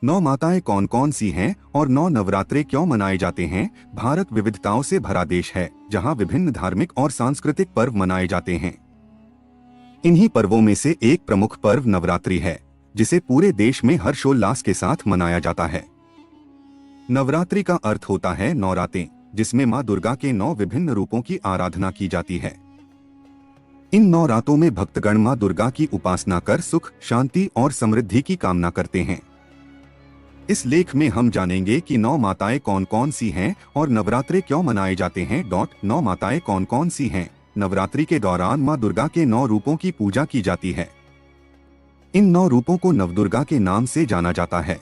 नौ माताएं कौन कौन सी हैं और नौ नवरात्रे क्यों मनाए जाते हैं? भारत विविधताओं से भरा देश है, जहां विभिन्न धार्मिक और सांस्कृतिक पर्व मनाए जाते हैं। इन्हीं पर्वों में से एक प्रमुख पर्व नवरात्रि है, जिसे पूरे देश में हर्षोल्लास के साथ मनाया जाता है। नवरात्रि का अर्थ होता है नौरातें, जिसमें मां दुर्गा के 9 विभिन्न रूपों की आराधना की जाती है। इन 9 रातों में भक्तगण मां दुर्गा की उपासना कर सुख, शांति और समृद्धि की कामना करते हैं। इस लेख में हम जानेंगे कि 9 माताएं कौन कौन सी हैं और नवरात्रे क्यों मनाए जाते हैं। 9 माताएं कौन कौन सी हैं? नवरात्रि के दौरान मां दुर्गा के 9 रूपों की पूजा की जाती है। इन 9 रूपों को नवदुर्गा के नाम से जाना जाता है।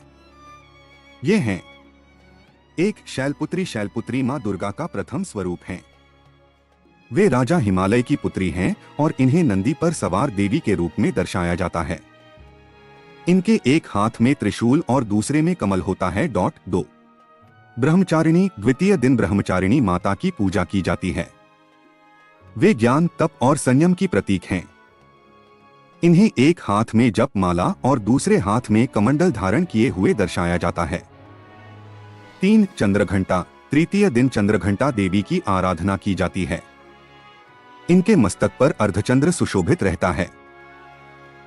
ये हैं: 1. शैलपुत्री। शैलपुत्री मां दुर्गा का प्रथम स्वरूप हैं। वे राजा हिमालय की पुत्री हैं और इन्हें नंदी पर सवार देवी के रूप में दर्शाया जाता है। इनके एक हाथ में त्रिशूल और दूसरे में कमल होता है। 2. ब्रह्मचारिणी। द्वितीय दिन ब्रह्मचारिणी माता की पूजा की जाती है। वे ज्ञान, तप और संयम की प्रतीक हैं। इन्हें एक हाथ में जप माला और दूसरे हाथ में कमंडल धारण किए हुए दर्शाया जाता है। 3. चंद्रघंटा। तृतीय दिन चंद्रघंटा देवी की आराधना की जाती है। इनके मस्तक पर अर्धचंद्र सुशोभित रहता है।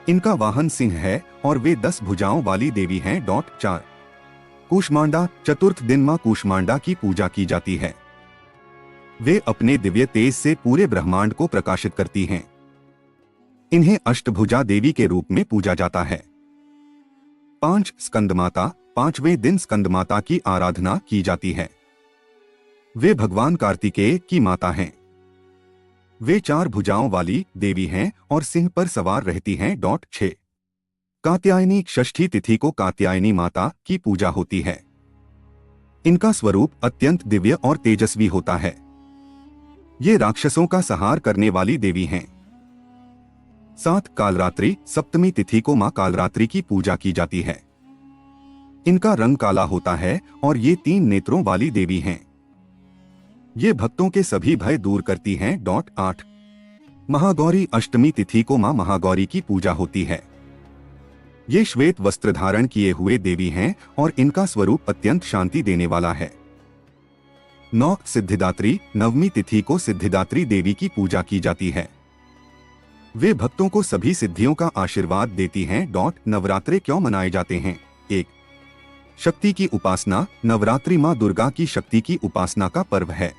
इनका वाहन सिंह है और वे 10 भुजाओं वाली देवी हैं। 4. कूष्मांडा। चतुर्थ दिन मां कूष्मांडा की पूजा की जाती है। वे अपने दिव्य तेज से पूरे ब्रह्मांड को प्रकाशित करती हैं। इन्हें अष्टभुजा देवी के रूप में पूजा जाता है। 5. स्कंदमाता। 5वें दिन स्कंदमाता की आराधना की जाती है। वे भगवान कार्तिकेय की माता हैं। वे 4 भुजाओं वाली देवी हैं और सिंह पर सवार रहती हैं। 6. कात्यायनी। षष्ठी तिथि को कात्यायनी माता की पूजा होती है। इनका स्वरूप अत्यंत दिव्य और तेजस्वी होता है। ये राक्षसों का संहार करने वाली देवी हैं। 7. कालरात्रि। सप्तमी तिथि को मां कालरात्रि की पूजा की जाती है। इनका रंग काला होता है और ये 3 नेत्रों वाली देवी हैं। ये भक्तों के सभी भय दूर करती हैं। 8. महागौरी। अष्टमी तिथि को मां महागौरी की पूजा होती है। ये श्वेत वस्त्र धारण किए हुए देवी हैं और इनका स्वरूप अत्यंत शांति देने वाला है। 9. सिद्धिदात्री। नवमी तिथि को सिद्धिदात्री देवी की पूजा की जाती है। वे भक्तों को सभी सिद्धियों का आशीर्वाद देती हैं। नवरात्रे क्यों मनाए जाते हैं? 1. शक्ति की उपासना। नवरात्रि मां दुर्गा की शक्ति की उपासना का पर्व है।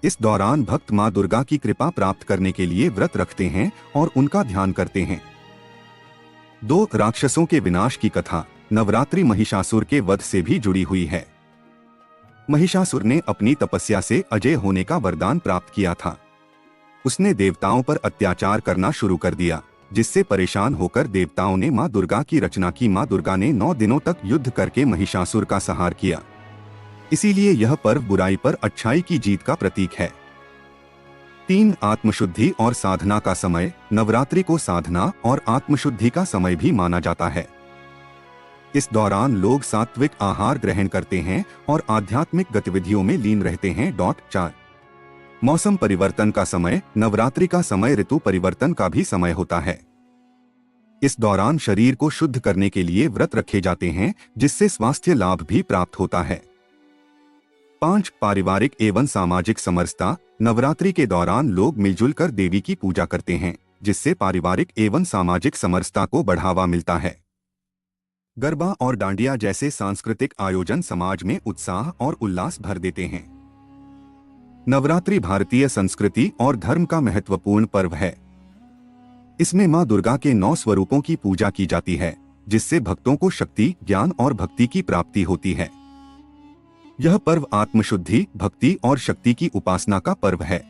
इस दौरान भक्त मां दुर्गा की कृपा प्राप्त करने के लिए व्रत रखते हैं और उनका ध्यान करते हैं। 2. राक्षसों के विनाश की कथा। नवरात्रि महिषासुर के वध से भी जुड़ी हुई है। महिषासुर ने अपनी तपस्या से अजय होने का वरदान प्राप्त किया था। उसने देवताओं पर अत्याचार करना शुरू कर दिया, जिससे परेशान होकर देवताओं ने मां दुर्गा की रचना की। मां दुर्गा ने 9 दिनों तक युद्ध करके महिषासुर का संहार किया। इसीलिए यह पर्व बुराई पर अच्छाई की जीत का प्रतीक है। 3. आत्मशुद्धि और साधना का समय। नवरात्रि को साधना और आत्मशुद्धि का समय भी माना जाता है। इस दौरान लोग सात्विक आहार ग्रहण करते हैं और आध्यात्मिक गतिविधियों में लीन रहते हैं। 4. मौसम परिवर्तन का समय। नवरात्रि का समय ऋतु परिवर्तन का भी समय होता है। इस दौरान शरीर को शुद्ध करने के लिए व्रत रखे जाते हैं, जिससे स्वास्थ्य लाभ भी प्राप्त होता है। 5. पारिवारिक एवं सामाजिक समरसता। नवरात्रि के दौरान लोग मिलजुल कर देवी की पूजा करते हैं, जिससे पारिवारिक एवं सामाजिक समरसता को बढ़ावा मिलता है। गरबा और डांडिया जैसे सांस्कृतिक आयोजन समाज में उत्साह और उल्लास भर देते हैं। नवरात्रि भारतीय संस्कृति और धर्म का महत्वपूर्ण पर्व है। इसमें मां दुर्गा के 9 स्वरूपों की पूजा की जाती है, जिससे भक्तों को शक्ति, ज्ञान और भक्ति की प्राप्ति होती है। यह पर्व आत्मशुद्धि, भक्ति और शक्ति की उपासना का पर्व है।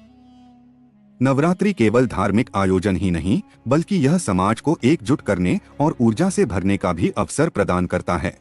नवरात्रि केवल धार्मिक आयोजन ही नहीं, बल्कि यह समाज को एकजुट करने और ऊर्जा से भरने का भी अवसर प्रदान करता है।